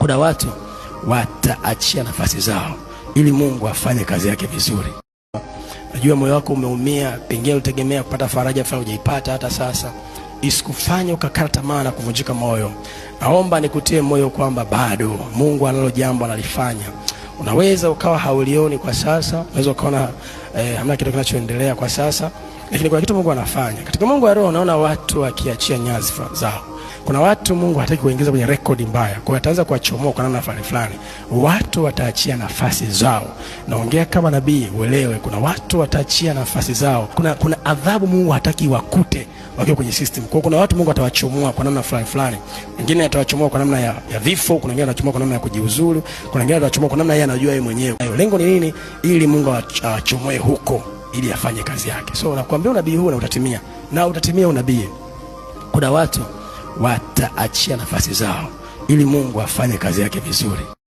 Kuna watu wataachia nafasi zao ili Mungu afanye kazi yake vizuri. Najua moyo wako umeumia, pengine utegemea kupata faraja fulani hujaipata hata sasa. Isikufanye ukakata tamaa na kuvunjika moyo. Naomba nikutie moyo kwamba bado Mungu analo jambo analifanya. Unaweza ukawa haulioni kwa sasa, unaweza ukaona hamna kitu kinachoendelea kwa sasa, lakini kuna kitu Mungu anafanya. Katika Mungu wa roho unaona watu wakiachia nyadhifa zao. Kuna watu Mungu hataki kuingiza kwenye rekodi mbaya. Kwa hiyo ataanza kuwachomoa kwa namna fulani. Watu wataachia nafasi zao. Naongea kama nabii, uelewe kuna watu wataachia nafasi zao. Kuna adhabu Mungu hataki wakute wakiwa kwenye system. Kwa hiyo kuna watu Mungu atawachomoa kwa namna fulani. Wengine atawachomoa kwa namna ya vifo, kuna wengine atawachomoa kwa namna ya kujiuzulu, kuna wengine atawachomoa kwa namna yeye anajua yeye mwenyewe. Lengo ni nini? Ili Mungu awachomoe huko ili afanye kazi yake. So nakwambia unabii huu na utatimia. Na utatimia unabii. Kuna watu wataachia nafasi zao ili Mungu afanye kazi yake vizuri.